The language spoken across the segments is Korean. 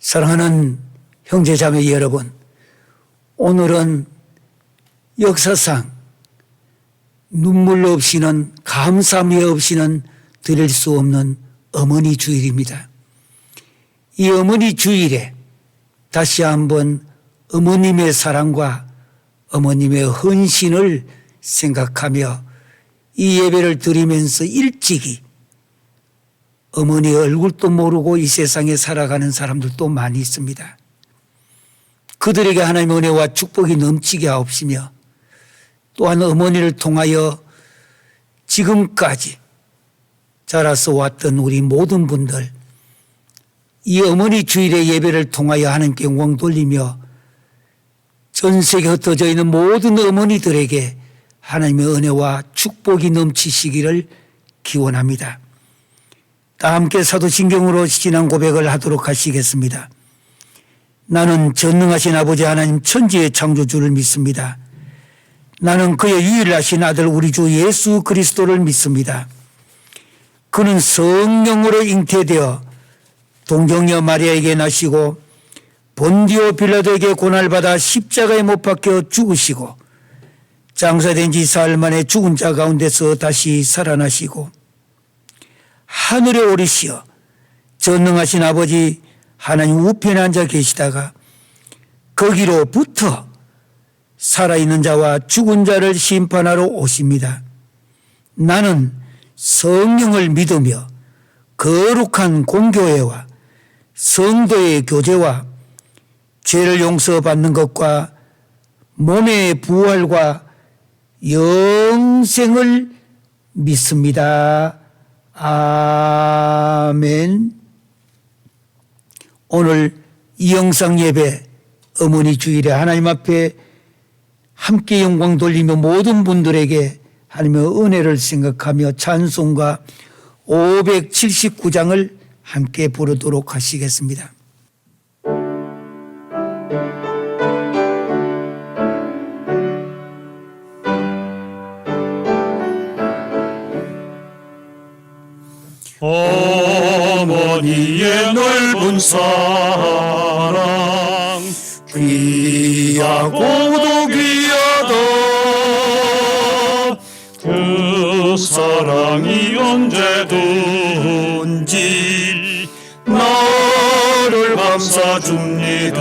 사랑하는 형제자매 여러분, 오늘은 역사상 눈물 없이는, 감사함이 없이는 드릴 수 없는 어머니 주일입니다. 이 어머니 주일에 다시 한번 어머님의 사랑과 어머님의 헌신을 생각하며 이 예배를 드리면서 일찍이 어머니 얼굴도 모르고 이 세상에 살아가는 사람들도 많이 있습니다. 그들에게 하나님의 은혜와 축복이 넘치게 하옵시며, 또한 어머니를 통하여 지금까지 자라서 왔던 우리 모든 분들, 이 어머니 주일의 예배를 통하여 하나님께 영광 돌리며 전 세계에 흩어져 있는 모든 어머니들에게 하나님의 은혜와 축복이 넘치시기를 기원합니다. 다 함께 사도신경으로 신앙 고백을 하도록 하시겠습니다. 나는 전능하신 아버지 하나님 천지의 창조주를 믿습니다. 나는 그의 유일하신 아들 우리 주 예수 그리스도를 믿습니다. 그는 성령으로 잉태되어 동정녀 마리아에게 나시고 본디오 빌라도에게 고난받아 십자가에 못 박혀 죽으시고 장사된 지 사흘 만에 죽은 자 가운데서 다시 살아나시고 하늘에 오르시어 전능하신 아버지 하나님 우편에 앉아 계시다가 거기로부터 살아있는 자와 죽은 자를 심판하러 오십니다. 나는 성령을 믿으며 거룩한 공교회와 성도의 교제와 죄를 용서받는 것과 몸의 부활과 영생을 믿습니다. 아멘. 오늘 이 영상 예배 어머니 주일에 하나님 앞에 함께 영광 돌리며 모든 분들에게 하나님의 은혜를 생각하며 찬송가 579장을 함께 부르도록 하시겠습니다. 어머니의 넓은 사랑 귀하고도 귀하다. 그 사랑이 언제든지 나를 감싸줍니다.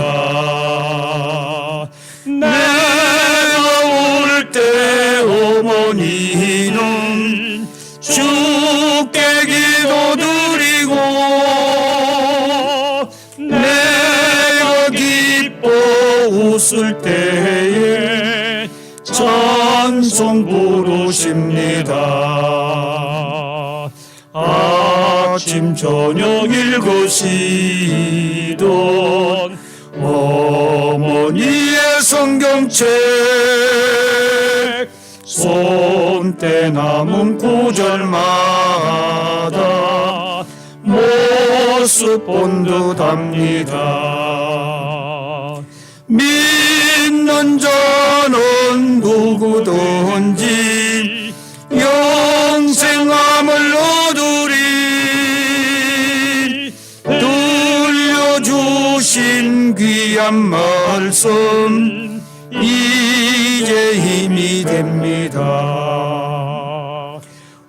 내가 올 때 어머니는 주께 기도드리고 내가 기뻐 웃을 때에 찬송 부르십니다. 아침 저녁 읽으시던 어머니의 성경책 손때 남은 구절마다 모습 본 듯합니다. 믿는 자는 누구든지 영생함을 얻으리. 들려주신 귀한 말씀 이제 힘이 됩니다.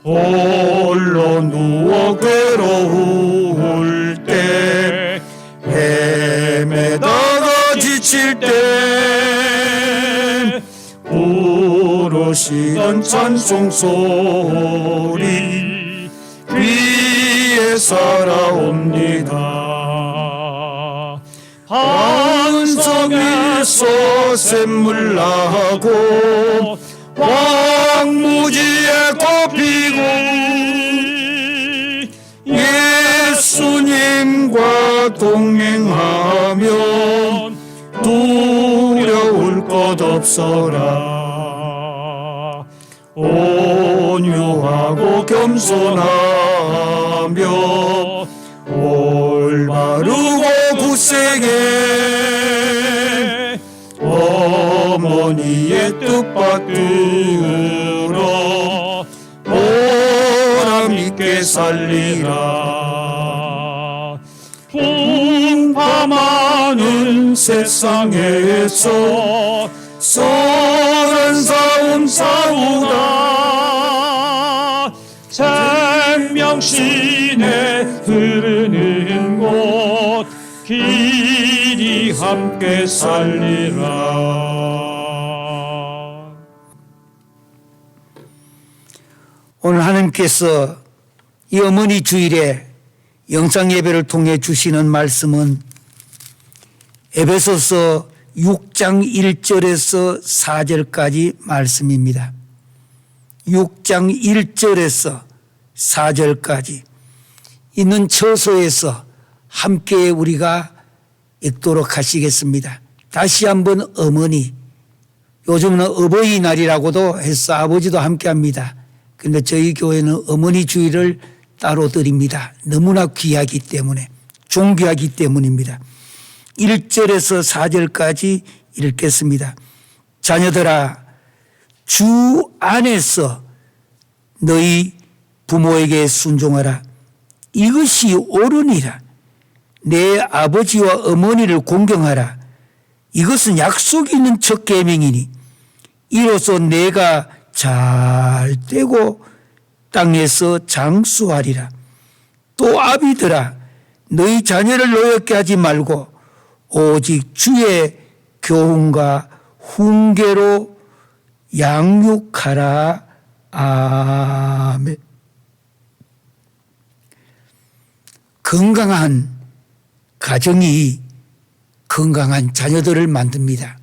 홀로 누워 괴로울 때 헤매다가 지칠 때 부르시던 찬송 소리 귀에 살아옵니다. 반석에서 샘물 나고 황무지에 꽃피고 예수님과 동행하면 두려울 것 없어라. 온유하고 겸손하며 올바르고 굳세게 어머니의 뜻 받들어 보람 있게 살리라. 풍파 많은 세상에서 선한 싸움 싸우다 생명신에 흐르는 곳 길이 함께 살리라. 오늘 하나님께서 이 어머니 주일에 영상 예배를 통해 주시는 말씀은 에베소서 6장 1절에서 4절까지 말씀입니다. 6장 1절에서 4절까지 있는 처소에서 함께 우리가 읽도록 하시겠습니다. 다시 한번 어머니, 요즘은 어버이날이라고도 해서 아버지도 함께합니다. 그런데 저희 교회는 어머니 주일을 따로 드립니다. 너무나 귀하기 때문에, 존귀하기 때문입니다. 1절에서 4절까지 읽겠습니다. 자녀들아, 주 안에서 너희 부모에게 순종하라. 이것이 옳으니라. 내 아버지와 어머니를 공경하라. 이것은 약속이 있는 첫 계명이니 이로써 내가 잘 되고 땅에서 장수하리라. 또 아비들아, 너희 자녀를 노엽게 하지 말고 오직 주의 교훈과 훈계로 양육하라. 아멘. 건강한 가정이 건강한 자녀들을 만듭니다.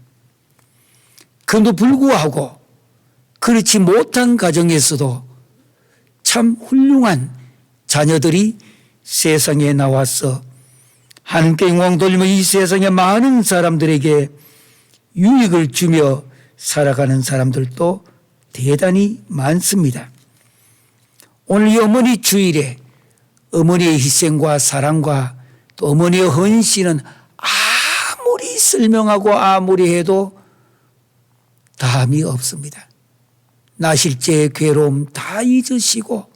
그럼에도 불구하고 그렇지 못한 가정에서도 참 훌륭한 자녀들이 세상에 나와서 하나님께 영광 돌리며 이 세상의 많은 사람들에게 유익을 주며 살아가는 사람들도 대단히 많습니다. 오늘 이 어머니 주일에 어머니의 희생과 사랑과 또 어머니의 헌신은 아무리 설명하고 아무리 해도 다함이 없습니다. 나실제의 괴로움 다 잊으시고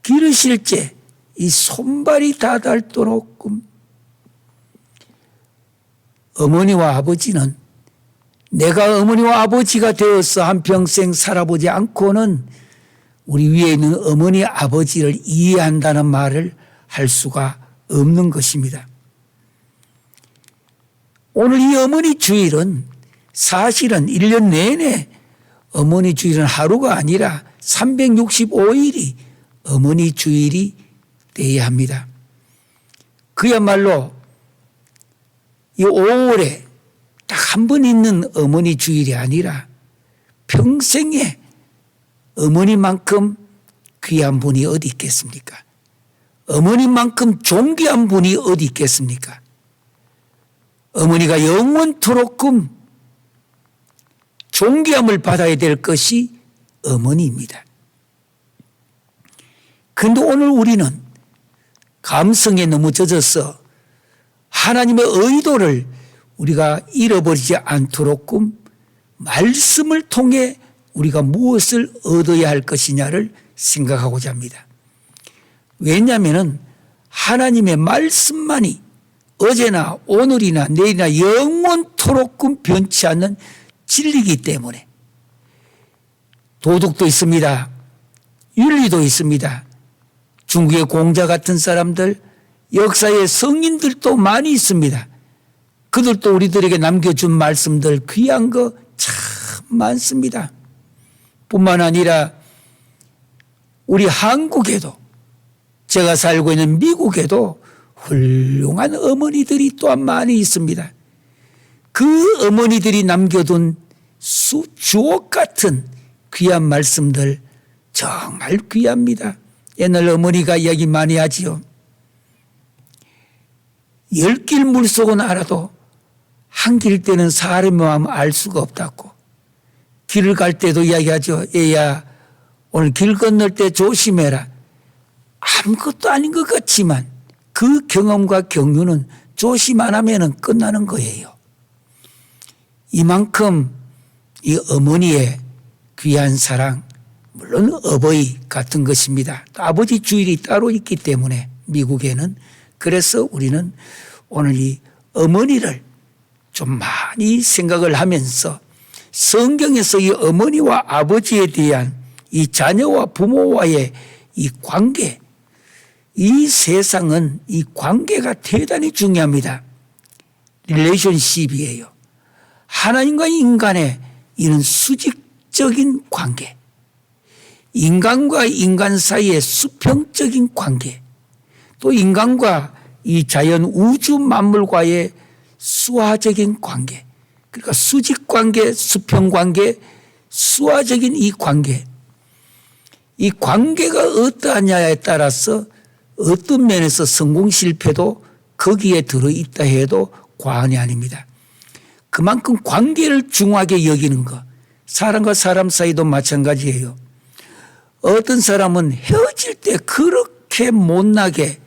기르실 때 이 손발이 다 닳도록 어머니와 아버지는 내가 어머니와 아버지가 되어서 한평생 살아보지 않고는 우리 위에 있는 어머니 아버지를 이해한다는 말을 할 수가 없는 것입니다. 오늘 이 어머니 주일은 사실은 1년 내내 어머니 주일은 하루가 아니라 365일이 어머니 주일이 되어야 합니다. 그야말로 이 5월에 딱 한 번 있는 어머니 주일이 아니라 평생에 어머니만큼 귀한 분이 어디 있겠습니까? 어머니만큼 존귀한 분이 어디 있겠습니까? 어머니가 영원토록금 존귀함을 받아야 될 것이 어머니입니다. 그런데 오늘 우리는 감성에 너무 젖어서 하나님의 의도를 우리가 잃어버리지 않도록끔 말씀을 통해 우리가 무엇을 얻어야 할 것이냐를 생각하고자 합니다. 왜냐하면 하나님의 말씀만이 어제나 오늘이나 내일이나 영원토록끔 변치 않는 진리이기 때문에 도덕도 있습니다. 윤리도 있습니다. 중국의 공자 같은 사람들, 역사의 성인들도 많이 있습니다. 그들도 우리들에게 남겨준 말씀들 귀한 거 참 많습니다. 뿐만 아니라 우리 한국에도 제가 살고 있는 미국에도 훌륭한 어머니들이 또한 많이 있습니다. 그 어머니들이 남겨둔 주옥 같은 귀한 말씀들 정말 귀합니다. 옛날 어머니가 이야기 많이 하지요. 10길 물속은 알아도 한 길 때는 사람의 마음을 알 수가 없다고. 길을 갈 때도 이야기하죠. 얘야, 오늘 길 건널 때 조심해라. 아무것도 아닌 것 같지만 그 경험과 경륜은 조심 안 하면 끝나는 거예요. 이만큼 이 어머니의 귀한 사랑, 물론 어버이 같은 것입니다. 또 아버지 주일이 따로 있기 때문에 미국에는. 그래서 우리는 오늘 이 어머니를 좀 많이 생각을 하면서 성경에서 이 어머니와 아버지에 대한 이 자녀와 부모와의 이 관계, 이 세상은 이 관계가 대단히 중요합니다. 릴레이션십이에요. 하나님과 인간의 이런 수직적인 관계, 인간과 인간 사이의 수평적인 관계, 또 인간과 이 자연 우주 만물과의 수화적인 관계, 그러니까 수직 관계, 수평 관계, 수화적인 이 관계, 이 관계가 어떠하냐에 따라서 어떤 면에서 성공 실패도 거기에 들어있다 해도 과언이 아닙니다. 그만큼 관계를 중요하게 여기는 것, 사람과 사람 사이도 마찬가지예요. 어떤 사람은 헤어질 때 그렇게 못나게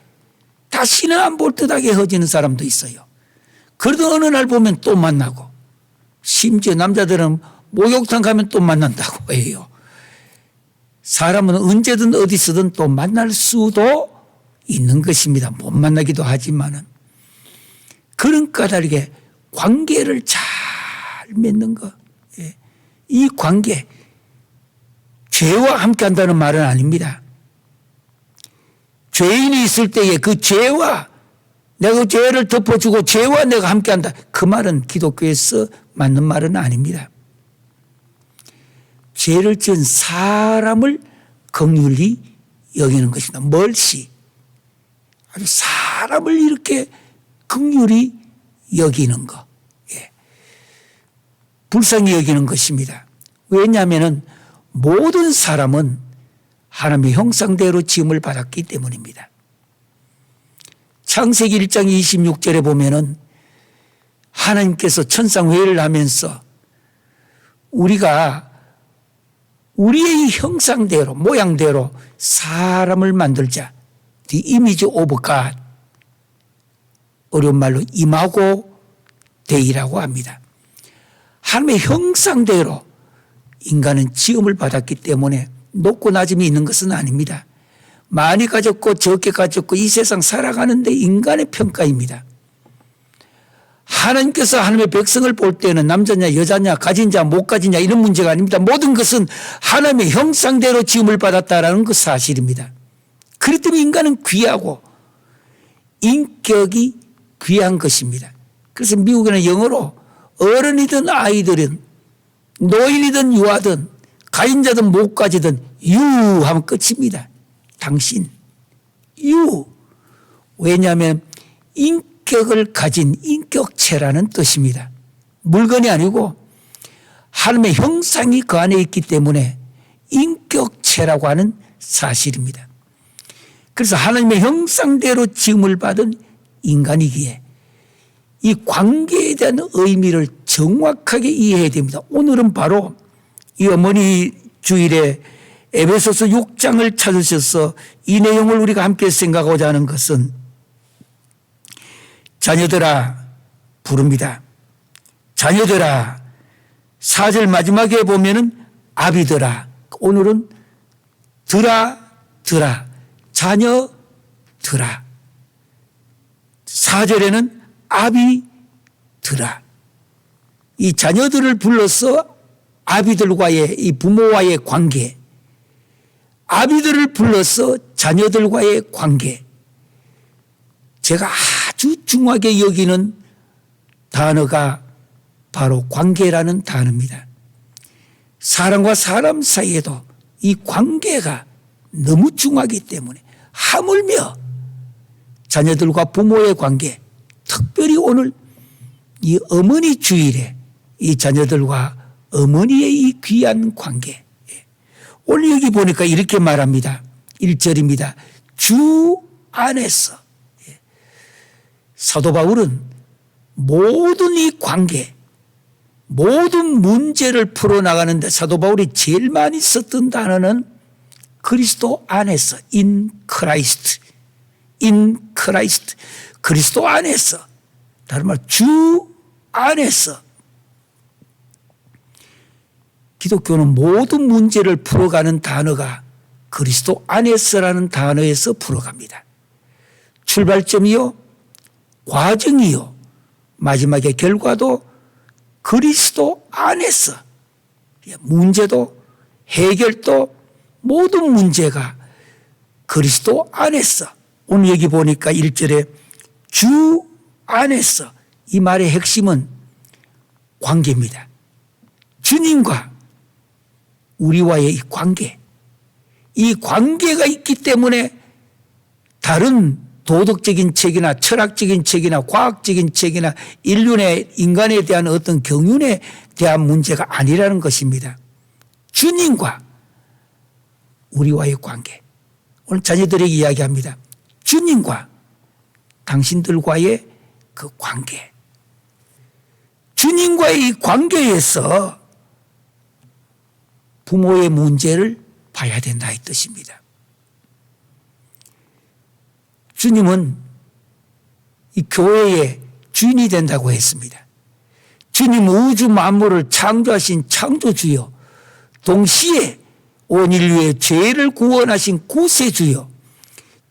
다시는 안 볼 듯하게 헤어지는 사람도 있어요. 그래도 어느 날 보면 또 만나고, 심지어 남자들은 목욕탕 가면 또 만난다고 해요. 사람은 언제든 어디서든 또 만날 수도 있는 것입니다. 못 만나기도 하지만은. 그런 까닭에 관계를 잘 맺는 것. 이 관계, 죄와 함께 한다는 말은 아닙니다. 죄인이 있을 때에 그 죄와 내가 죄를 덮어주고 죄와 내가 함께 한다. 그 말은 기독교에서 맞는 말은 아닙니다. 죄를 지은 사람을 긍휼히 여기는 것이다. 멀시. 아주 사람을 이렇게 긍휼히 여기는 것. 예. 불쌍히 여기는 것입니다. 왜냐하면 모든 사람은 하나님의 형상대로 지음을 받았기 때문입니다. 창세기 1장 26절에 보면은 하나님께서 천상회의를 하면서 우리가 우리의 형상대로 모양대로 사람을 만들자. The image of God. 어려운 말로 이마고 데이라고 합니다. 하나님의 형상대로 인간은 지음을 받았기 때문에 높고 낮음이 있는 것은 아닙니다. 많이 가졌고 적게 가졌고 이 세상 살아가는데 인간의 평가입니다. 하나님께서 하나님의 백성을 볼 때는 남자냐 여자냐 가진 자 못 가진 자 이런 문제가 아닙니다. 모든 것은 하나님의 형상대로 지음을 받았다라는 그 사실입니다. 그렇기 때문에 인간은 귀하고 인격이 귀한 것입니다. 그래서 미국에는 영어로 어른이든 아이들은 노인이든 유아든 가진자든 못 가지든 유 하면 끝입니다. 당신 유. 왜냐하면 인격을 가진 인격체라는 뜻입니다. 물건이 아니고 하나님의 형상이 그 안에 있기 때문에 인격체라고 하는 사실입니다. 그래서 하나님의 형상대로 지음을 받은 인간이기에 이 관계에 대한 의미를 정확하게 이해해야 됩니다. 오늘은 바로 이 어머니 주일에 에베소서 6장을 찾으셔서 이 내용을 우리가 함께 생각하고자 하는 것은 자녀들아 부릅니다. 자녀들아 4절 마지막에 보면은 아비들아 오늘은 들아 자녀들아 4절에는 아비들아 이 자녀들을 불러서 아비들과의 이 부모와의 관계 아비들을 불러서 자녀들과의 관계 제가 아주 중요하게 여기는 단어가 바로 관계라는 단어입니다. 사람과 사람 사이에도 이 관계가 너무 중요하기 때문에 하물며 자녀들과 부모의 관계 특별히 오늘 이 어머니 주일에 이 자녀들과 어머니의 이 귀한 관계 오늘 여기 보니까 이렇게 말합니다. 1절입니다. 주 안에서 사도 바울은 모든 이 관계 모든 문제를 풀어나가는데 사도 바울이 제일 많이 썼던 단어는 그리스도 안에서 in Christ 그리스도 안에서 다른 말 주 안에서 기독교는 모든 문제를 풀어가는 단어가 그리스도 안에서라는 단어에서 풀어갑니다. 출발점이요 과정이요. 마지막에 결과도 그리스도 안에서 문제도 해결도 모든 문제가 그리스도 안에서. 오늘 여기 보니까 1절에 주 안에서, 이 말의 핵심은 관계입니다. 주님과 우리와의 이 관계. 이 관계가 있기 때문에 다른 도덕적인 책이나 철학적인 책이나 과학적인 책이나 인간에 대한 어떤 경륜에 대한 문제가 아니라는 것입니다. 주님과 우리와의 관계. 오늘 자녀들에게 이야기합니다. 주님과 당신들과의 그 관계. 주님과의 이 관계에서 부모의 문제를 봐야 된다 이 뜻입니다. 주님은 이 교회의 주인이 된다고 했습니다. 주님 우주 만물을 창조하신 창조주요, 동시에 온 인류의 죄를 구원하신 구세주요,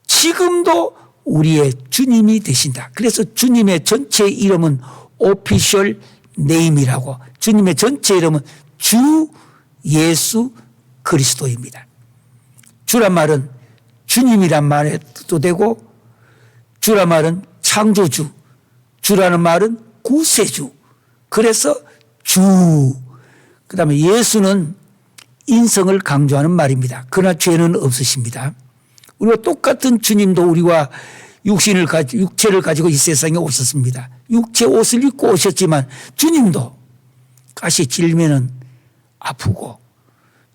지금도 우리의 주님이 되신다. 그래서 주님의 전체 이름은 오피셜 네임이라고, 주님의 전체 이름은 주 예수 그리스도입니다. 주란 말은 주님이란 말도 되고, 주란 말은 창조주, 주라는 말은 구세주. 그래서 주. 그 다음에 예수는 인성을 강조하는 말입니다. 그러나 죄는 없으십니다. 우리와 똑같은 주님도 우리와 육체를 가지고 이 세상에 오셨습니다. 육체 옷을 입고 오셨지만 주님도 가시 찔리면 아프고,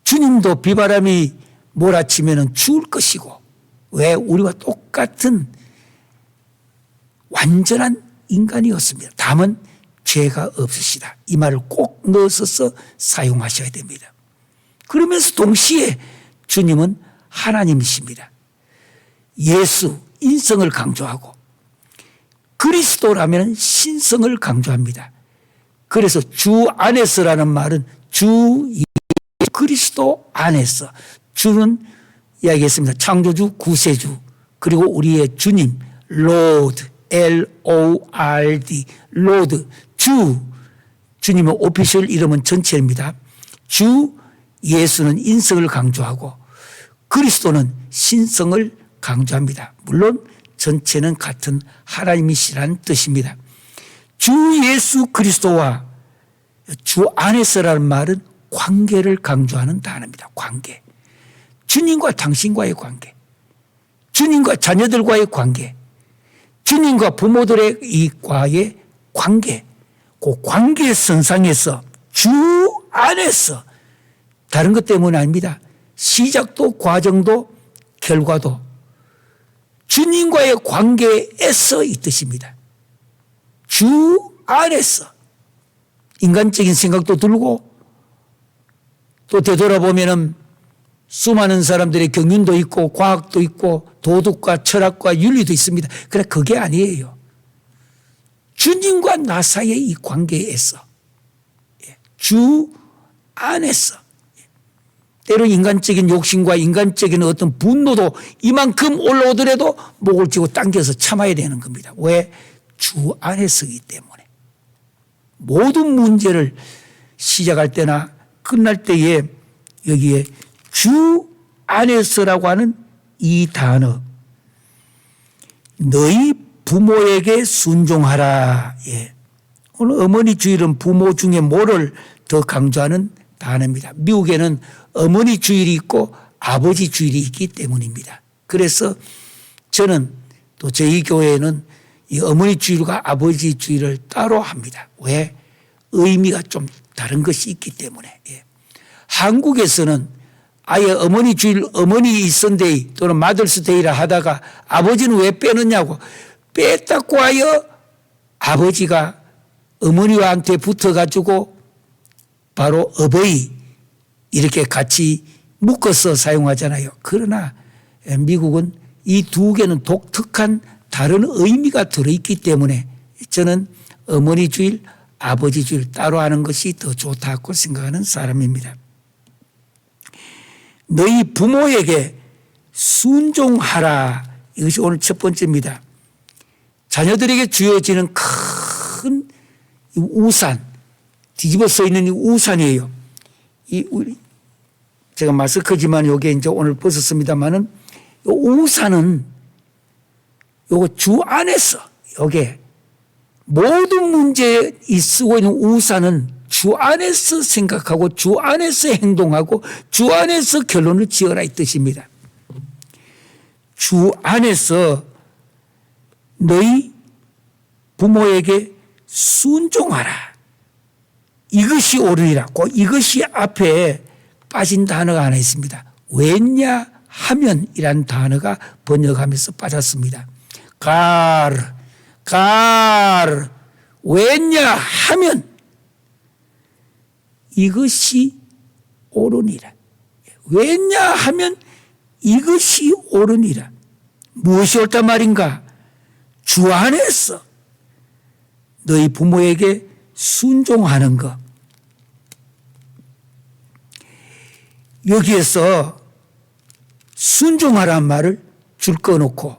주님도 비바람이 몰아치면 죽을 것이고, 왜? 우리와 똑같은 완전한 인간이었습니다. 다만 죄가 없으시다. 이 말을 꼭 넣어서 사용하셔야 됩니다. 그러면서 동시에 주님은 하나님이십니다. 예수, 인성을 강조하고, 그리스도라면 신성을 강조합니다. 그래서 주 안에서라는 말은 주 그리스도 안에서. 주는 이야기했습니다. 창조주, 구세주, 그리고 우리의 주님, Lord, L-O-R-D, Lord, 주. 주님의 오피셜 이름은 전체입니다. 주, 예수는 인성을 강조하고, 그리스도는 신성을 강조합니다. 물론 전체는 같은 하나님이시라는 뜻입니다. 주 예수 그리스도와 주 안에서라는 말은 관계를 강조하는 단어입니다. 관계. 주님과 당신과의 관계, 주님과 자녀들과의 관계, 주님과 부모들의 이과의 관계, 그 관계 선상에서 주 안에서, 다른 것 때문은 아닙니다. 시작도 과정도 결과도 주님과의 관계에서 이 뜻입니다. 주 안에서. 인간적인 생각도 들고, 또 되돌아보면은 수많은 사람들의 경륜도 있고 과학도 있고 도덕과 철학과 윤리도 있습니다. 그러나 그게 아니에요. 주님과 나 사이의 이 관계에서, 주 안에서. 때로 인간적인 욕심과 인간적인 어떤 분노도 이만큼 올라오더라도 목을 쥐고 당겨서 참아야 되는 겁니다. 왜? 주 안에서이기 때문에. 모든 문제를 시작할 때나 끝날 때에 여기에 주 안에서라고 하는 이 단어, 너희 부모에게 순종하라. 예. 오늘 어머니 주일은 부모 중에 뭐를 더 강조하는 단어입니다. 미국에는 어머니 주일이 있고 아버지 주일이 있기 때문입니다. 그래서 저는 또 저희 교회에는 이 어머니 주일과 아버지 주일을 따로 합니다. 왜? 의미가 좀 다른 것이 있기 때문에. 예. 한국에서는 아예 어머니 주일, 어머니 이선데이 또는 마더스데이라 하다가 아버지는 왜 빼느냐고, 뺐다고 하여 아버지가 어머니한테 붙어가지고 바로 어버이 이렇게 같이 묶어서 사용하잖아요. 그러나 미국은 이 두 개는 독특한 다른 의미가 들어있기 때문에 저는 어머니 주일, 아버지 주일 따로 하는 것이 더 좋다고 생각하는 사람입니다. 너희 부모에게 순종하라. 이것이 오늘 첫 번째입니다. 자녀들에게 주어지는 큰 우산, 뒤집어 써 있는 이 우산이에요. 제가 마스크지만 요게 이제 오늘 벗었습니다만은 요 우산은 요거 주 안에서 요게 모든 문제에 쓰고 있는 우산은 주 안에서 생각하고 주 안에서 행동하고 주 안에서 결론을 지어라 이 뜻입니다. 주 안에서 너희 부모에게 순종하라. 이것이 옳으니라. 이것이 앞에 빠진 단어가 하나 있습니다. 왜냐하면이라는 단어가 번역하면서 빠졌습니다. 왜냐하면 이것이 옳으니라. 왜냐하면 이것이 옳으니라. 무엇이 옳단 말인가? 주 안에서 너희 부모에게 순종하는 것. 여기에서 순종하라는 말을 줄 꺼놓고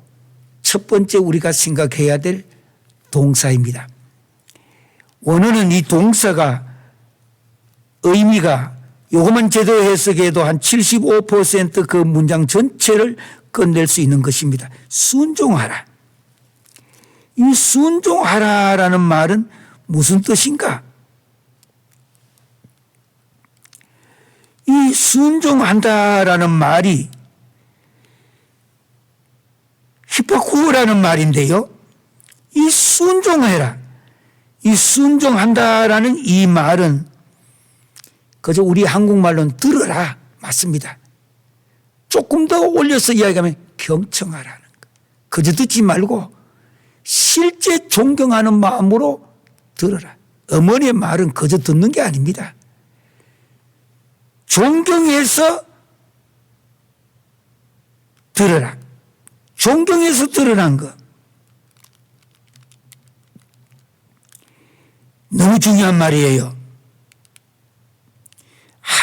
첫 번째 우리가 생각해야 될 동사입니다. 원어는 이 동사가 의미가 요것만 제대로 해석해도 한 75% 그 문장 전체를 끝낼 수 있는 것입니다. 순종하라. 이 순종하라라는 말은 무슨 뜻인가? 이 순종한다라는 말이 히포쿠라는 말인데요. 이 순종해라. 이 순종한다라는 이 말은 그저 우리 한국말로는 들으라 맞습니다. 조금 더 올려서 이야기하면 경청하라는 거. 그저 듣지 말고 실제 존경하는 마음으로 들어라. 어머니의 말은 그저 듣는 게 아닙니다. 존경해서 들어라. 존경해서 들으라는 거. 너무 중요한 말이에요.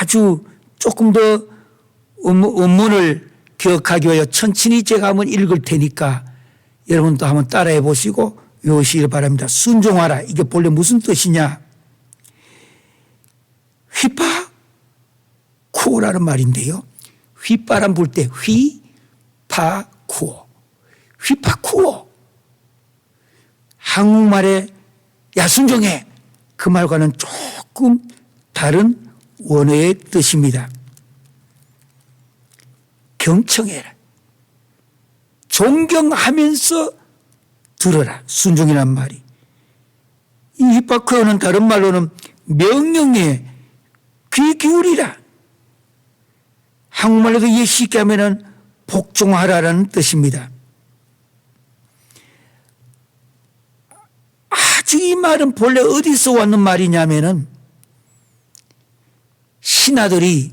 아주 조금 더 원문을 기억하기 위하여 천천히 제가 한번 읽을 테니까 여러분도 한번 따라해 보시고 외우시길 바랍니다. 순종하라. 이게 본래 무슨 뜻이냐? 휘파쿠오라는 말인데요. 휘바람 불 때 휘파쿠오. 휘파쿠오. 한국말에 야 순종해. 그 말과는 조금 다른 원어의 뜻입니다. 경청해라. 존경하면서 들어라. 순종이란 말이. 이 히파크어는 다른 말로는 명령에 귀 기울이라. 한국말로도 이해 쉽게 하면은 복종하라라는 뜻입니다. 아주 이 말은 본래 어디서 왔는 말이냐면은 신하들이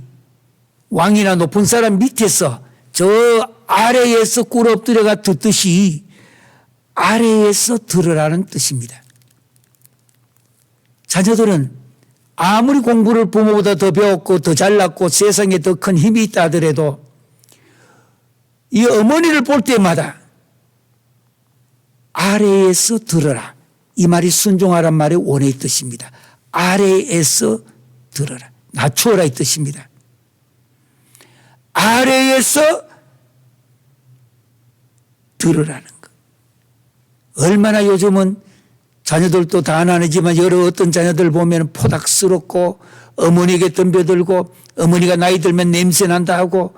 왕이나 높은 사람 밑에서 저 아래에서 꿇 엎드려가 듣듯이 아래에서 들으라는 뜻입니다. 자녀들은 아무리 공부를 부모보다 더 배웠고 더 잘났고 세상에 더 큰 힘이 있다 하더라도 이 어머니를 볼 때마다 아래에서 들어라. 이 말이 순종하란 말의 원의 뜻입니다. 아래에서 들어라. 낮추어라 이 뜻입니다. 아래에서 들으라는 것. 얼마나 요즘은 자녀들도 다 아니지만 여러 어떤 자녀들 보면 포닥스럽고 어머니에게 덤벼들고 어머니가 나이 들면 냄새 난다 하고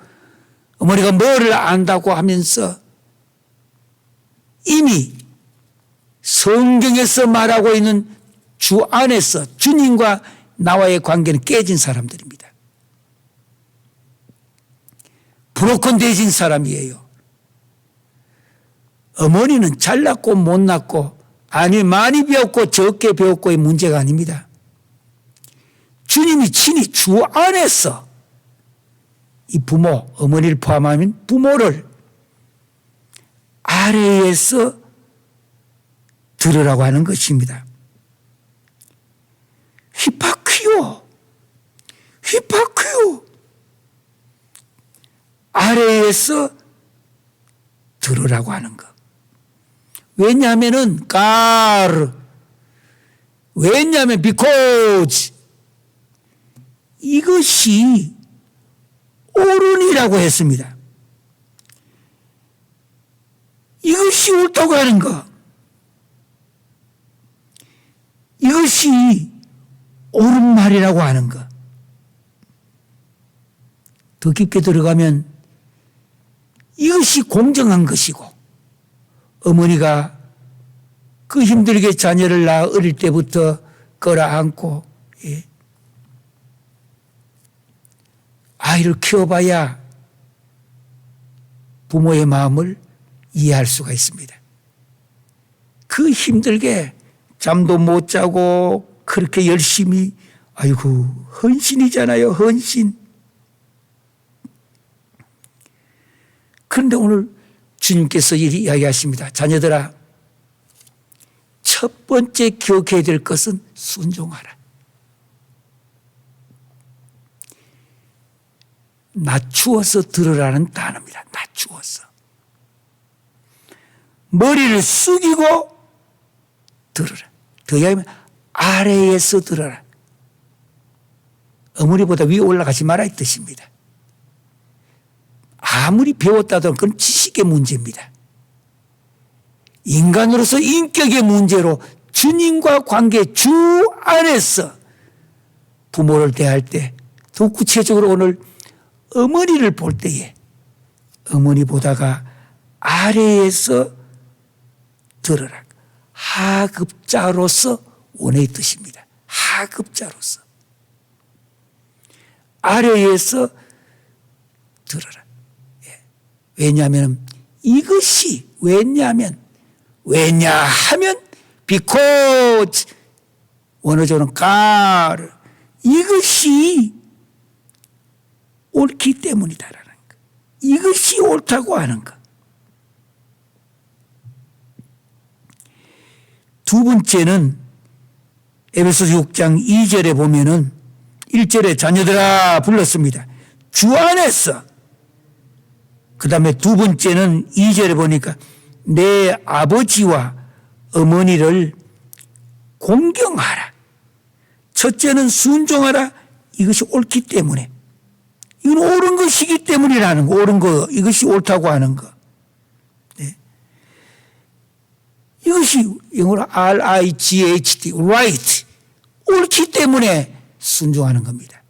어머니가 뭐를 안다고 하면서 이미 성경에서 말하고 있는 주 안에서 주님과 나와의 관계는 깨진 사람들입니다. 브로큰되어진 사람이에요. 어머니는 잘났고 못났고 아니 많이 배웠고 적게 배웠고의 문제가 아닙니다. 주님이 친히 주 안에서 이 부모, 어머니를 포함하면 부모를 아래에서 들으라고 하는 것입니다. 휘파퀴오 아래에서 들으라고 하는 것. 왜냐하면은 왜냐하면 because 이것이 옳으니라고 했습니다. 이것이 옳다고 하는 것, 이것이 옳은 말이라고 하는 것. 더 깊게 들어가면 이것이 공정한 것이고, 어머니가 그 힘들게 자녀를 낳아 어릴 때부터 끌어안고 아이를 키워봐야 부모의 마음을 이해할 수가 있습니다. 그 힘들게 잠도 못 자고 그렇게 열심히, 아이고, 헌신이잖아요, 헌신. 그런데 오늘 주님께서 이야기하십니다. 자녀들아, 첫 번째 기억해야 될 것은 순종하라. 낮추어서 들으라는 단어입니다. 낮추어서. 머리를 숙이고 들으라. 더 이야기하면 아래에서 들어라. 어머니보다 위에 올라가지 마라 이 뜻입니다. 아무리 배웠다도 그건 지식의 문제입니다. 인간으로서 인격의 문제로 주님과 관계 주 안에서 부모를 대할 때, 더 구체적으로 오늘 어머니를 볼 때에 어머니보다가 아래에서 들으라. 하급자로서 원의 뜻입니다. 하급자로서 아래에서 들으라. 왜냐하면 이것이 왜냐하면 because 원어적으로는 God 이것이 옳기 때문이다라는 것. 이것이 옳다고 하는 것. 두 번째는 에베소서 6장 2절에 보면은 1절에 자녀들아 불렀습니다. 주 안에서. 그 다음에 두 번째는 2절에 보니까 내 아버지와 어머니를 공경하라. 첫째는 순종하라. 이것이 옳기 때문에. 이건 옳은 것이기 때문이라는 거. 옳은 거. 이것이 옳다고 하는 거. 네. 이것이 영어로 R-I-G-H-T, right. 옳기 때문에 순종하는 겁니다.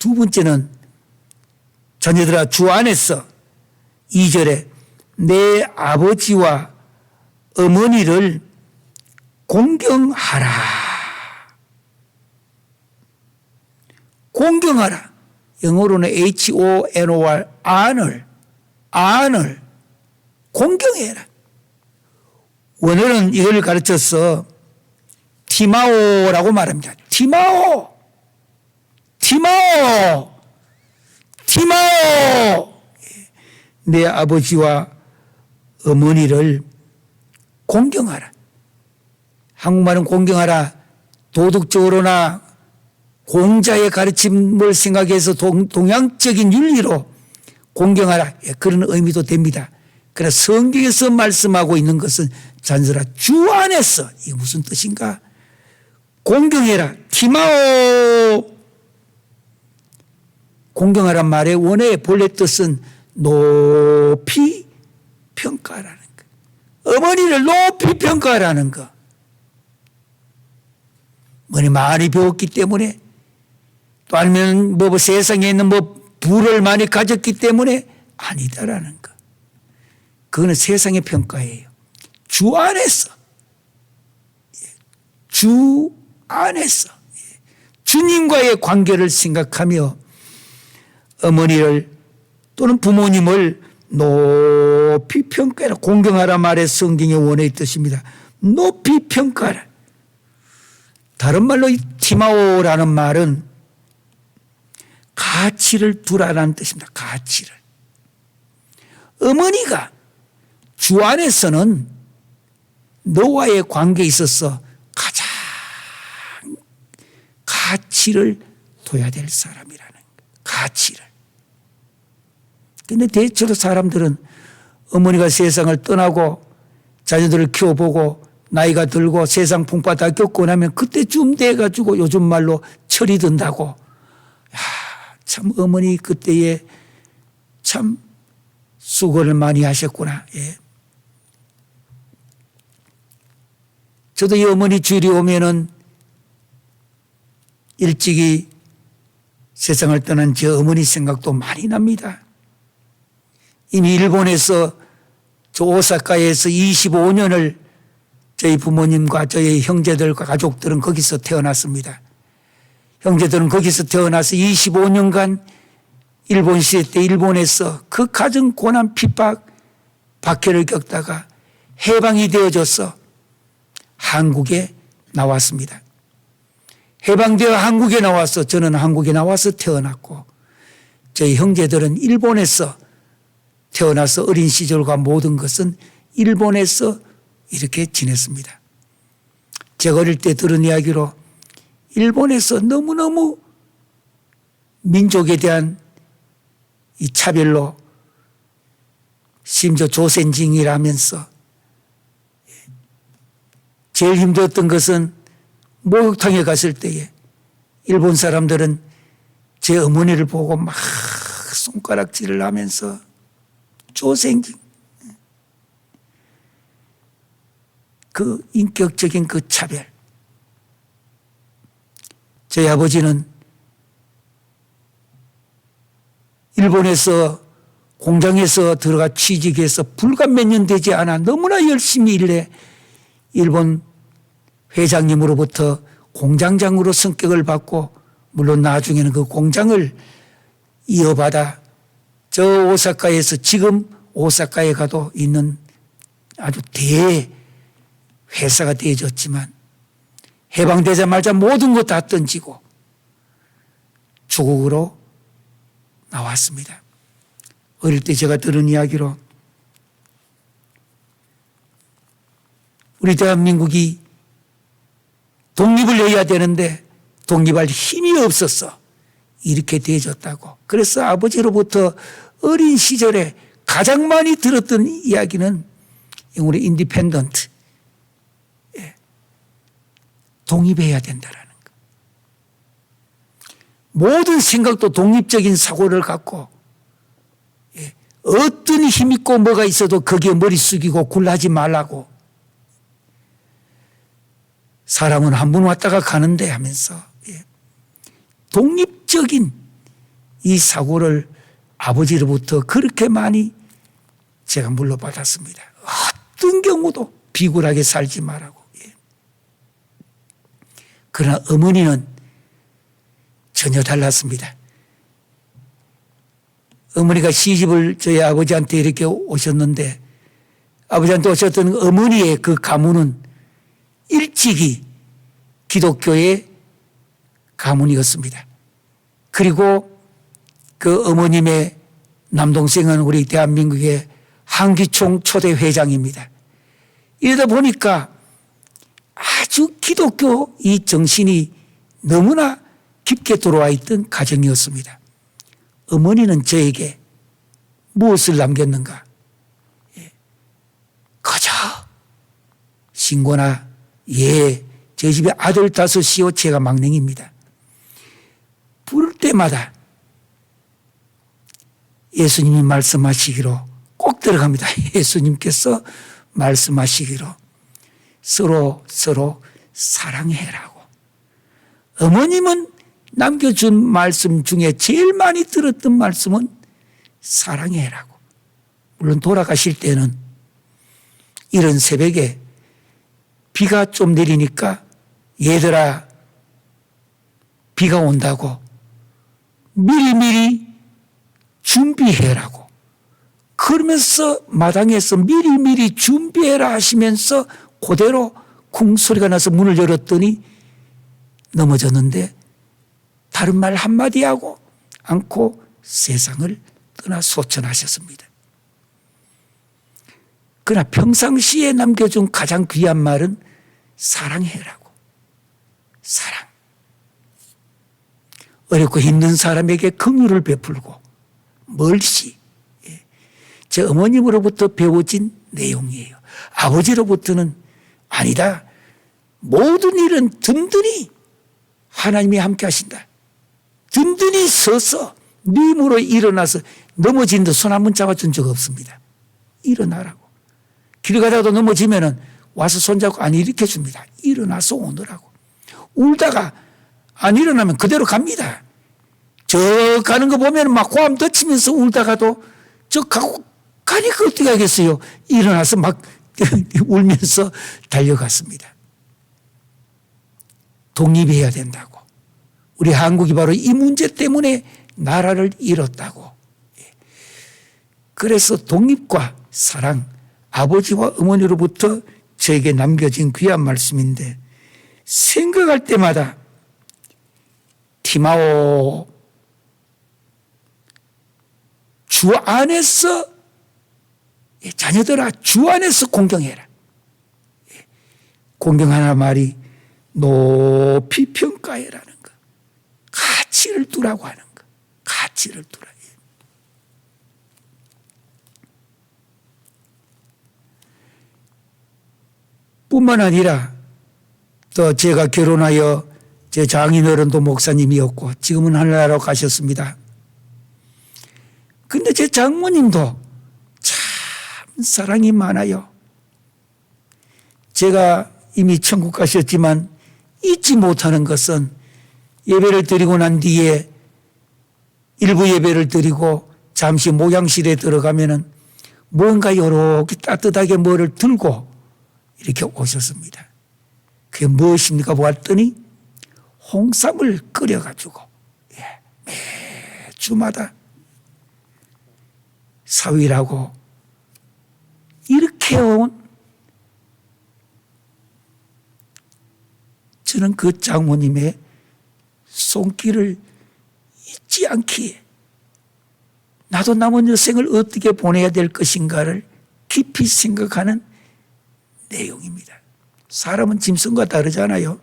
두 번째는 자녀들아 주 안에서 2절에 내 아버지와 어머니를 공경하라. 공경하라. 영어로는 H-O-N-O-R, honor, 공경해라. 원어는 이걸 가르쳐서 티마오라고 말합니다. 티마오. 내 아버지와 어머니를 공경하라. 한국말은 공경하라. 도덕적으로나 공자의 가르침을 생각해서 동양적인 윤리로 공경하라. 그런 의미도 됩니다. 그러나 성경에서 말씀하고 있는 것은 자녀들아 주 안에서 이게 무슨 뜻인가? 공경해라. 티마오. 공경하란 말의 원어의 본래 뜻은 높이 평가하라는 거. 어머니를 높이 평가하라는 거. 어머니 많이 배웠기 때문에 또 아니면 뭐 세상에 있는 부를 많이 가졌기 때문에 아니다라는 거. 그거는 세상의 평가예요. 주 안에서. 주 안에서. 주님과의 관계를 생각하며 어머니를 또는 부모님을 높이 평가하라. 공경하라 말의 성경의 원의 뜻입니다. 높이 평가하라. 다른 말로 이 티마오라는 말은 가치를 두라라는 뜻입니다. 가치를. 어머니가 주 안에서는 너와의 관계에 있어서 가장 가치를 둬야 될 사람이라는 거예요. 가치를. 그런데 대체로 사람들은 어머니가 세상을 떠나고 자녀들을 키워보고 나이가 들고 세상 풍파 다 겪고 나면 그때쯤 돼가지고 요즘 말로 철이 든다고. 참 어머니 그때에 참 수고를 많이 하셨구나. 예. 저도 이 어머니 주일이 오면은 일찍이 세상을 떠난 제 어머니 생각도 많이 납니다. 이미 일본에서 저 오사카에서 25년을 저희 부모님과 저희 형제들과 가족들은 거기서 태어났습니다. 형제들은 거기서 태어나서 25년간 일본 시대 때 일본에서 그 가정 고난 핍박 박해를 겪다가 해방이 되어져서 한국에 나왔습니다. 해방되어 한국에 나와서 저는 한국에 나와서 태어났고 저희 형제들은 일본에서 태어나서 어린 시절과 모든 것은 일본에서 이렇게 지냈습니다. 제가 어릴 때 들은 이야기로 일본에서 너무너무 민족에 대한 이 차별로 심지어 조센징이라면서 제일 힘들었던 것은 목욕탕에 갔을 때에 일본 사람들은 제 어머니를 보고 막 손가락질을 하면서 조생징 그 인격적인 그 차별. 저희 아버지는 일본에서 공장에서 들어가 취직해서 불과 몇 년 되지 않아 너무나 열심히 일해 일본 회장님으로부터 공장장으로 성격을 받고 물론 나중에는 그 공장을 이어받아 저 오사카에서 지금 오사카에 가도 있는 아주 대회사가 되어졌지만 해방되자마자 모든 것 다 던지고 조국으로 나왔습니다. 어릴 때 제가 들은 이야기로 우리 대한민국이 독립을 해야 되는데 독립할 힘이 없었어. 이렇게 되어졌다고. 그래서 아버지로부터 어린 시절에 가장 많이 들었던 이야기는 우리 인디펜던트. 독립해야 된다라는 거. 모든 생각도 독립적인 사고를 갖고 어떤 힘 있고 뭐가 있어도 거기에 머리 숙이고 굴하지 말라고. 사람은 한 번 왔다가 가는데 하면서 독립적인 이 사고를 아버지로부터 그렇게 많이 제가 물려받았습니다. 어떤 경우도 비굴하게 살지 말라고. 그러나 어머니는 전혀 달랐습니다. 어머니가 시집을 저희 아버지한테 이렇게 오셨는데 아버지한테 오셨던 어머니의 그 가문은 일찍이 기독교의 가문이었습니다. 그리고 그 어머님의 남동생은 우리 대한민국의 한기총 초대 회장입니다. 이러다 보니까 아주 기독교 이 정신이 너무나 깊게 들어와 있던 가정이었습니다. 어머니는 저에게 무엇을 남겼는가? 그저 신고나 저희 집에 아들 5이요 제가 막내입니다. 부를 때마다 예수님이 말씀하시기로 꼭 들어갑니다. 예수님께서 말씀하시기로 서로 사랑해라고. 어머님은 남겨준 말씀 중에 제일 많이 들었던 말씀은 사랑해라고. 물론 돌아가실 때는 이른 새벽에 비가 좀 내리니까 얘들아 비가 온다고 미리미리 준비해라고. 그러면서 마당에서 미리미리 준비해라 하시면서 그대로 쿵 소리가 나서 문을 열었더니 넘어졌는데 다른 말 한마디 하고 않고 세상을 떠나 소천하셨습니다. 그러나 평상시에 남겨준 가장 귀한 말은 사랑해라고. 사랑. 어렵고 힘든 사람에게 긍휼을 베풀고 멀시. 제 어머님으로부터 배워진 내용이에요. 아버지로부터는 아니다. 모든 일은 든든히 하나님이 함께 하신다. 든든히 서서 네 힘으로 일어나서 넘어지는데 손 한 번 잡아준 적 없습니다. 일어나라고. 길 가다가도 넘어지면은 와서 손잡고 안 일으켜 줍니다. 일어나서 오느라고. 울다가 안 일어나면 그대로 갑니다. 저 가는 거 보면 막 고함 덧치면서 울다가도 저 가고 가니까 어떻게 하겠어요. 일어나서 막 울면서 달려갔습니다. 독립해야 된다고. 우리 한국이 바로 이 문제 때문에 나라를 잃었다고. 그래서 독립과 사랑, 아버지와 어머니로부터 저에게 남겨진 귀한 말씀인데 생각할 때마다 티마오 주 안에서 자녀들아 주 안에서 공경해라. 공경하는 말이 높이 평가해라는 거. 가치를 두라고 하는 거. 가치를 두라. 뿐만 아니라 또 제가 결혼하여 제 장인어른도 목사님이었고 지금은 하늘나라로 가셨습니다. 근데 제 장모님도 참 사랑이 많아요. 제가 이미 천국 가셨지만 잊지 못하는 것은 예배를 드리고 난 뒤에 일부 예배를 드리고 잠시 목양실에 들어가면은 뭔가 이렇게 따뜻하게 뭐를 들고 이렇게 오셨습니다. 그게 무엇입니까? 보았더니 홍삼을 끓여가지고 매주마다 사위라고 이렇게 온 저는 그 장모님의 손길을 잊지 않기에 나도 남은 여생을 어떻게 보내야 될 것인가를 깊이 생각하는 내용입니다. 사람은 짐승과 다르잖아요.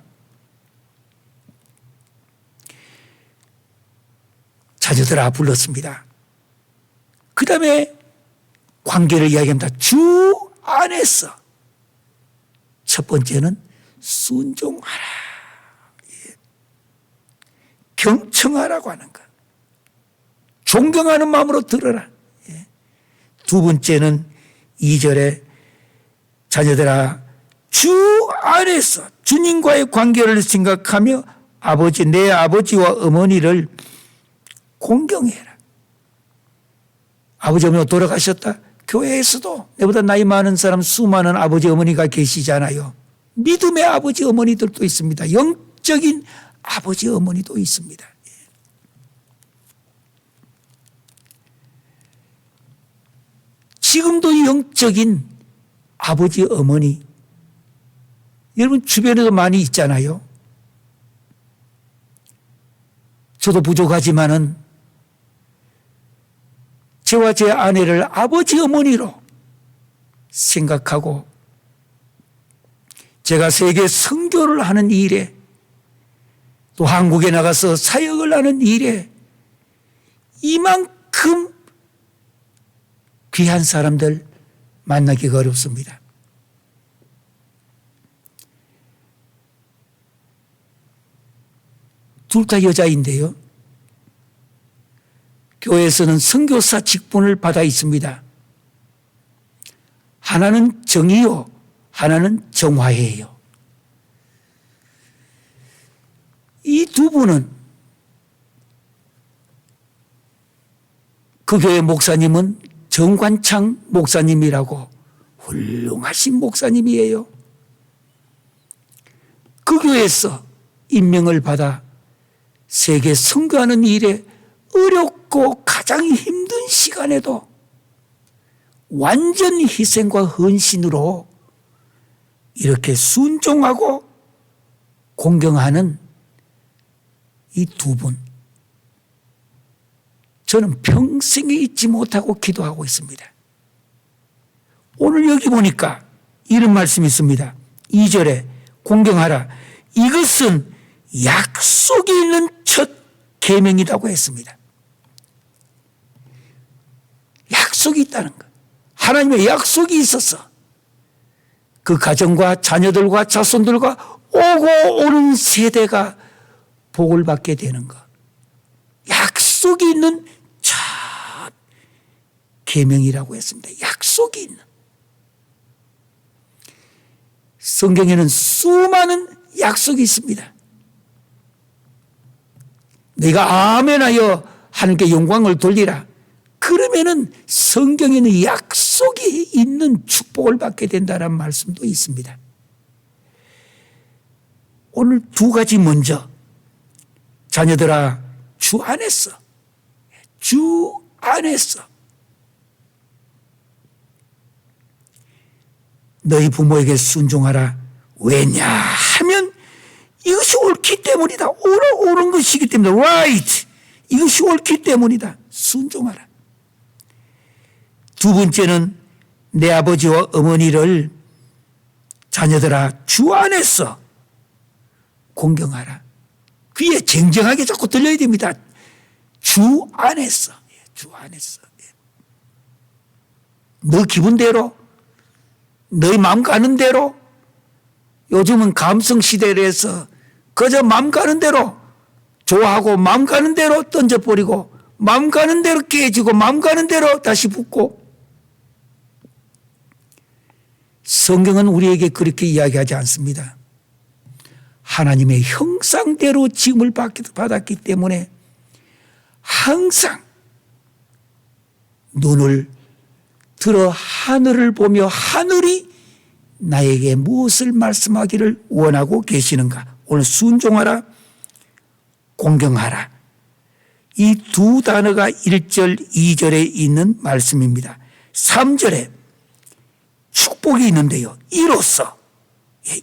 자녀들아 불렀습니다. 그 다음에 관계를 이야기합니다. 주 안에서 첫 번째는 순종하라. 경청하라고 하는 것. 존경하는 마음으로 들어라. 두 번째는 2절에 자녀들아 주 안에서 주님과의 관계를 생각하며 내 아버지와 어머니를 공경해라. 아버지 어머니가 돌아가셨다. 교회에서도 내보다 나이 많은 사람 수많은 아버지 어머니가 계시잖아요. 믿음의 아버지 어머니들도 있습니다. 영적인 아버지 어머니도 있습니다. 지금도 영적인 아버지 어머니 여러분 주변에도 많이 있잖아요. 저도 부족하지만은 저와 제 아내를 아버지 어머니로 생각하고 제가 세계 선교를 하는 일에 또 한국에 나가서 사역을 하는 일에 이만큼 귀한 사람들 만나기가 어렵습니다. 둘 다 여자인데요. 교회에서는 선교사 직분을 받아 있습니다. 하나는 정의요, 하나는 정화예요. 이 두 분은 그 교회 목사님은 정관창 목사님이라고 훌륭하신 목사님이에요. 그 교회에서 임명을 받아 세계 선교하는 일에 어렵고 가장 힘든 시간에도 완전 희생과 헌신으로 이렇게 순종하고 공경하는 이 두 분, 저는 평생에 잊지 못하고 기도하고 있습니다. 오늘 여기 보니까 이런 말씀이 있습니다. 2절에 공경하라. 이것은 약속이 있는 첫 계명이라고 했습니다. 약속이 있다는 것. 하나님의 약속이 있어서 그 가정과 자녀들과 자손들과 오고 오는 세대가 복을 받게 되는 것. 약속이 있는 참 계명이라고 했습니다. 약속이 있는. 성경에는 수많은 약속이 있습니다. 내가 아멘하여 하나님께 영광을 돌리라. 그러면은 성경에는 약속이 있는 축복을 받게 된다는 말씀도 있습니다. 오늘 두 가지 먼저 자녀들아 주 안에서 주 안에서 너희 부모에게 순종하라. 왜냐하면 이것이 옳기 때문이다. 옳은 것이기 때문이다. right. 이것이 옳기 때문이다. 순종하라. 두 번째는 내 아버지와 어머니를 자녀들아 주 안에서 공경하라. 귀에 쟁쟁하게 자꾸 들려야 됩니다. 주 안에서. 주 안에서. 너 기분대로 너희 마음 가는 대로. 요즘은 감성 시대라서 그저 마음 가는 대로 좋아하고 마음 가는 대로 던져버리고 마음 가는 대로 깨지고 마음 가는 대로 다시 붙고. 성경은 우리에게 그렇게 이야기하지 않습니다. 하나님의 형상대로 지음을 받았기 때문에 항상 눈을 들어 하늘을 보며 하늘이 나에게 무엇을 말씀하기를 원하고 계시는가. 오늘 순종하라, 공경하라. 이 두 단어가 1절, 2절에 있는 말씀입니다. 3절에 축복이 있는데요. 이로써,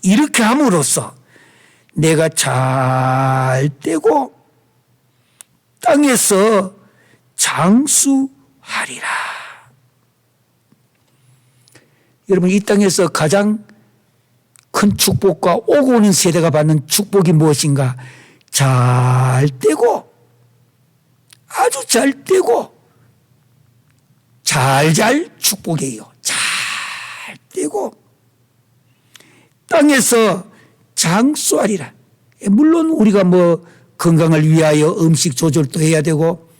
이렇게 함으로써 내가 잘 되고 땅에서 장수하리라. 여러분, 이 땅에서 가장 큰 축복과 오고 오는 세대가 받는 축복이 무엇인가? 잘 되고, 아주 잘 되고, 잘 축복이에요. 잘 되고, 땅에서 장수하리라. 물론 우리가 건강을 위하여 음식 조절도 해야 되고,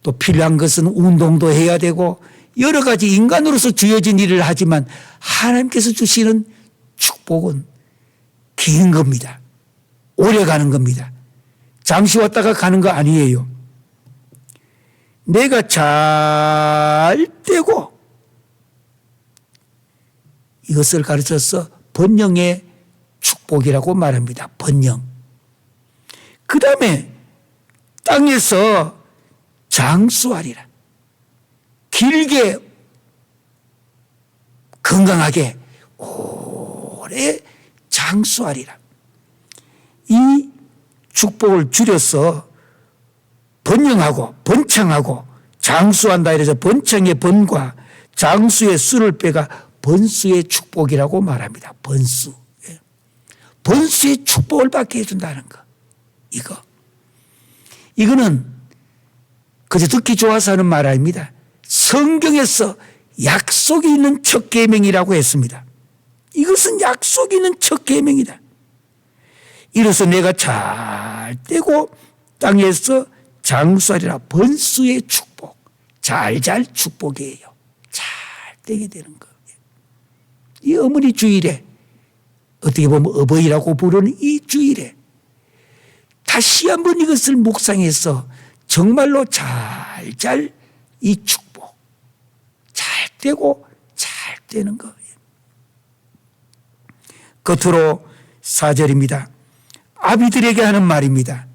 또 필요한 것은 운동도 해야 되고, 여러 가지 인간으로서 주어진 일을 하지만 하나님께서 주시는 축복은 긴 겁니다. 오래 가는 겁니다. 잠시 왔다가 가는 거 아니에요. 내가 잘 되고, 이것을 가르쳐서 번영의 축복이라고 말합니다. 번영. 그 다음에 땅에서 장수하리라. 길게 건강하게 오래 장수하리라. 이 축복을 줄여서 번영하고 번창하고 장수한다 이래서 번창의 번과 장수의 수를 빼가 번수의 축복이라고 말합니다. 번수. 번수의 축복을 받게 해준다는 거. 이거는 그저 듣기 좋아서 하는 말 아닙니다. 성경에서 약속이 있는 첫 계명이라고 했습니다. 이것은 약속이 있는 첫 계명이다. 이로써 내가 잘 되고 땅에서 장수하리라. 번수의 축복. 잘 축복이에요. 잘 되게 되는 거. 이 어머니 주일에 어떻게 보면 어버이라고 부르는 이 주일에 다시 한번 이것을 묵상해서 정말로 잘 이 축복. 잘 되고 잘 되는 거예요. 끝으로 4절입니다. 아비들에게 하는 말입니다.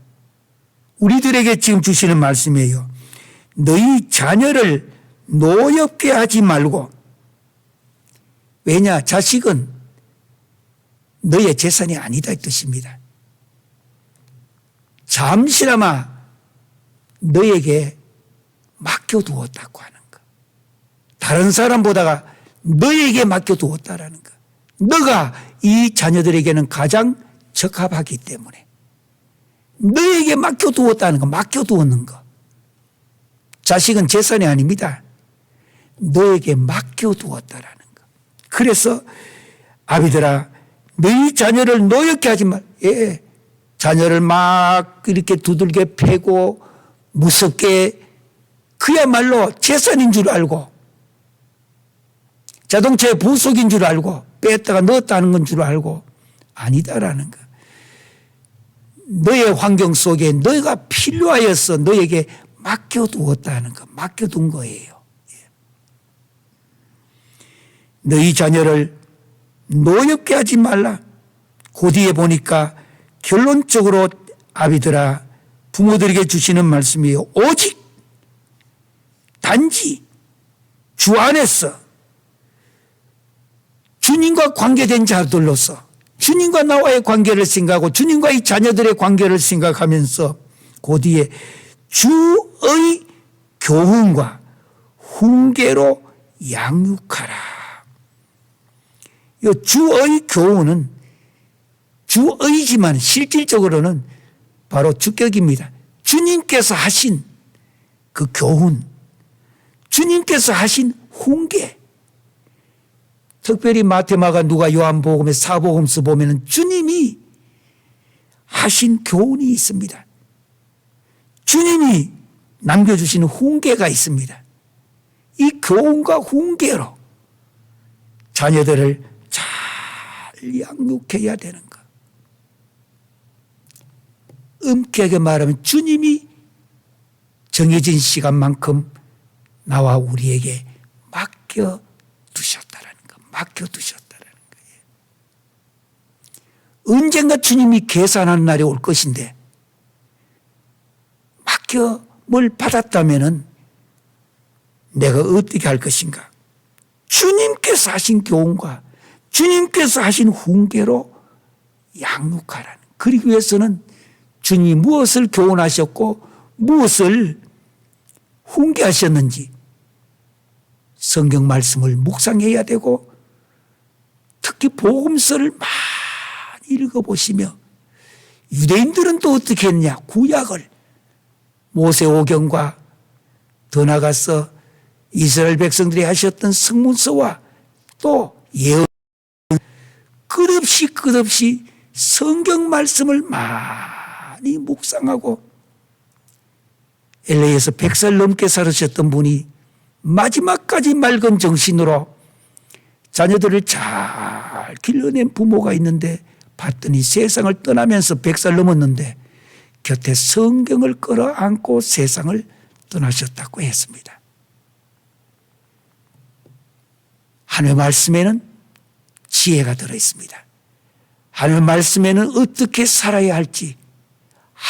우리들에게 지금 주시는 말씀이에요. 너희 자녀를 노엽게 하지 말고. 왜냐? 자식은 너의 재산이 아니다 이 뜻입니다. 잠시나마 너에게 맡겨두었다고 하는 거. 다른 사람보다가 너에게 맡겨두었다라는 거. 너가 이 자녀들에게는 가장 적합하기 때문에 너에게 맡겨두었다는 거. 맡겨두었는 거. 자식은 재산이 아닙니다. 너에게 맡겨두었다라는 거. 그래서 아비들아, 너희 자녀를 노엽게 하지 말. 예, 자녀를 막 이렇게 두들겨 패고 무섭게, 그야말로 재산인 줄 알고 자동차의 부속인 줄 알고 뺐다가 넣었다는 건 줄 알고 아니다라는 거. 너의 환경 속에 너희가 필요하여서 너에게 맡겨두었다는 거, 맡겨둔 거예요. 너희 자녀를 노엽게 하지 말라. 그 뒤에 보니까 결론적으로 아비들아, 부모들에게 주시는 말씀이에요. 오직 단지 주 안에서 주님과 관계된 자들로서 주님과 나와의 관계를 생각하고 주님과 이 자녀들의 관계를 생각하면서 그 뒤에 주의 교훈과 훈계로 양육하라. 이 주의 교훈은 주의지만 실질적으로는 바로 주격입니다. 주님께서 하신 그 교훈, 주님께서 하신 훈계. 특별히 마태마가 누가 요한복음의 사복음서 보면은 주님이 하신 교훈이 있습니다. 주님이 남겨주시는 훈계가 있습니다. 이 교훈과 훈계로 자녀들을 잘 양육해야 되는 것. 엄격하게 말하면 주님이 정해진 시간만큼 나와 우리에게 맡겨두셨다라는 것. 맡겨두셨다라는 거예요. 언젠가 주님이 계산하는 날이 올 것인데 맡김을 받았다면은 내가 어떻게 할 것인가? 주님께서 하신 교훈과 주님께서 하신 훈계로 양육하라는. 그러기 위해서는 주님이 무엇을 교훈하셨고 무엇을 훈계하셨는지 성경 말씀을 묵상해야 되고 특히 복음서를 많이 읽어보시며, 유대인들은 또 어떻게 했냐? 구약을 모세오경과 더 나아가서 이스라엘 백성들이 하셨던 성문서와 또 예언, 끝없이 성경 말씀을 많이 묵상하고, LA에서 100살 넘게 살으셨던 분이 마지막까지 맑은 정신으로 자녀들을 잘 길러낸 부모가 있는데 봤더니 세상을 떠나면서 100살 넘었는데 곁에 성경을 끌어안고 세상을 떠나셨다고 했습니다. 하나님의 말씀에는 지혜가 들어있습니다. 하나님의 말씀에는 어떻게 살아야 할지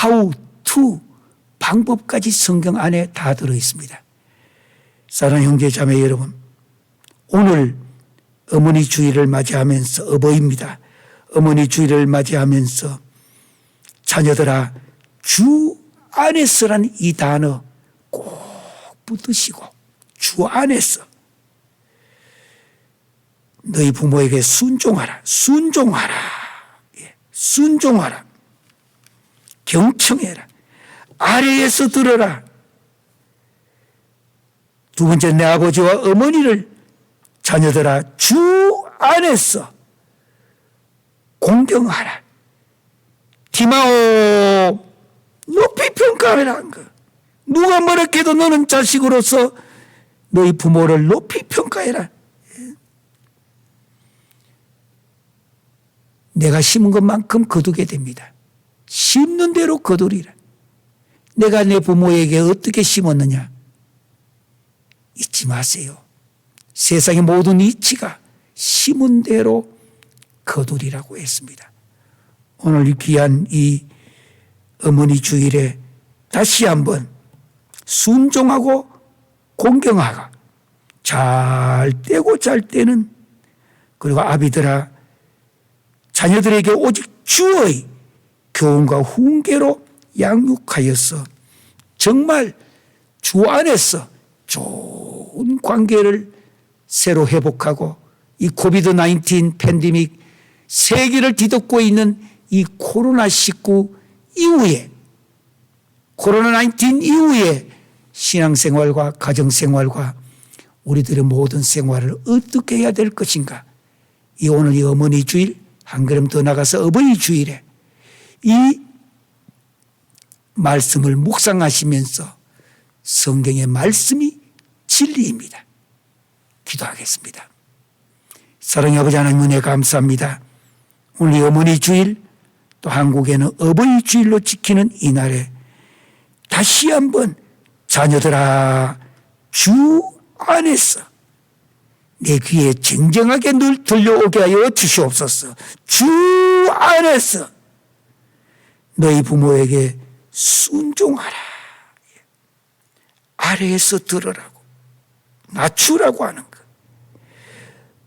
how to 방법까지 성경 안에 다 들어있습니다. 사랑하는 형제 자매 여러분, 오늘 어머니 주일을 맞이하면서 어버이입니다. 어머니 주일을 맞이하면서 자녀들아, 주 안에서라는 이 단어 꼭 붙드시고, 주 안에서 너희 부모에게 순종하라. 순종하라. 예, 순종하라. 경청해라. 아래에서 들어라. 두 번째, 내 아버지와 어머니를 자녀들아 주 안에서 공경하라. 디마오, 높이 평가하라는 거. 누가 뭐라 해도 너는 자식으로서 너희 부모를 높이 평가해라. 내가 심은 것만큼 거두게 됩니다. 심는 대로 거두리라. 내가 내 부모에게 어떻게 심었느냐 잊지 마세요. 세상의 모든 이치가 심은 대로 거두리라고 했습니다. 오늘 이 귀한 이 어머니 주일에 다시 한번 순종하고 공경하고 잘 떼고 잘 떼는, 그리고 아비들아 자녀들에게 오직 주의 교훈과 훈계로 양육하여서 정말 주 안에서 좋은 관계를 새로 회복하고, 이 코비드-19 팬데믹 세계를 뒤덮고 있는 이 코로나19 이후에, 코로나19 이후에 신앙생활과 가정생활과 우리들의 모든 생활을 어떻게 해야 될 것인가, 오늘 이 어머니 주일, 한 걸음 더 나가서 어버이 주일에 이 말씀을 묵상하시면서 성경의 말씀이 진리입니다. 기도하겠습니다. 사랑의 아버지 하나님 은혜 감사합니다. 오늘 이 어머니 주일, 또 한국에는 어버이 주일로 지키는 이 날에 다시 한번 자녀들아 주 안에서 내 귀에 쟁쟁하게 늘 들려오게 하여 주시옵소서. 주 안에서 너희 부모에게 순종하라. 아래에서 들으라고, 낮추라고 하는 것.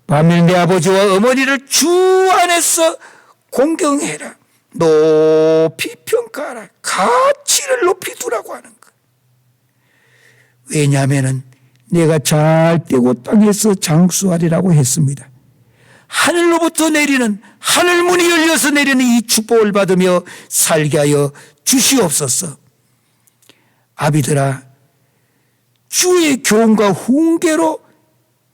반면 내 아버지와 어머니를 주 안에서 공경해라. 높이 평가하라. 가치를 높이 두라고 하는 것. 왜냐하면 내가 잘 떼고 땅에서 장수하리라고 했습니다. 하늘로부터 내리는, 하늘문이 열려서 내리는 이 축복을 받으며 살게 하여 주시옵소서. 아비들아, 주의 교훈과 훈계로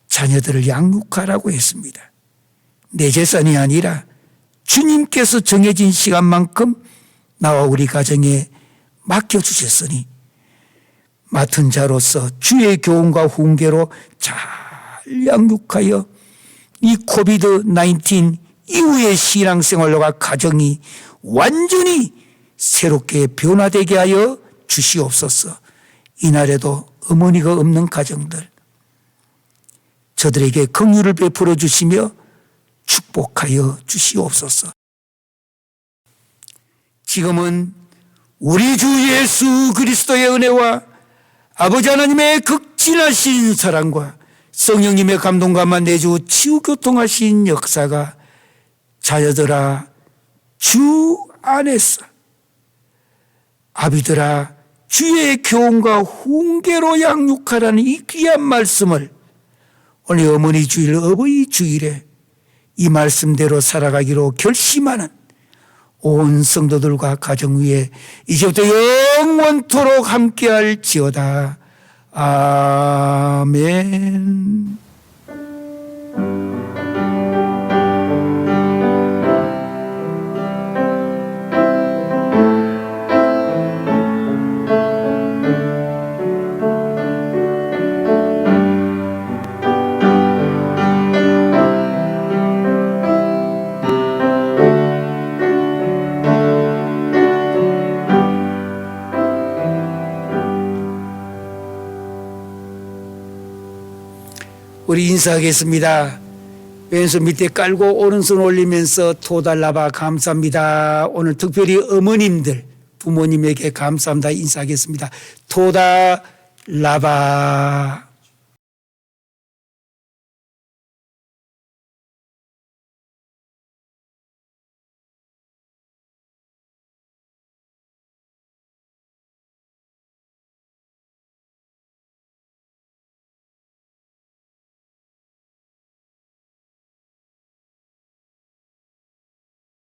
자녀들을 양육하라고 했습니다. 내 재산이 아니라 주님께서 정해진 시간만큼 나와 우리 가정에 맡겨주셨으니 맡은 자로서 주의 교훈과 훈계로 잘 양육하여 이 코비드-19 이후의 신앙생활과 가정이 완전히 새롭게 변화되게 하여 주시옵소서. 이날에도 어머니가 없는 가정들, 저들에게 긍휼을 베풀어 주시며 축복하여 주시옵소서. 지금은 우리 주 예수 그리스도의 은혜와 아버지 하나님의 극진하신 사랑과 성령님의 감동감만 내주 치유교통하신 역사가 자녀들아 주 안에서, 아비들아 주의 교훈과 훈계로 양육하라는 이 귀한 말씀을 오늘 어머니 주일, 어버이 주일에 이 말씀대로 살아가기로 결심하는 온 성도들과 가정 위에 이제부터 영원토록 함께할지어다. 아멘. 우리 인사하겠습니다. 왼손 밑에 깔고 오른손 올리면서 토달라바 감사합니다. 오늘 특별히 어머님들, 부모님에게 감사합니다. 인사하겠습니다. 토달라바.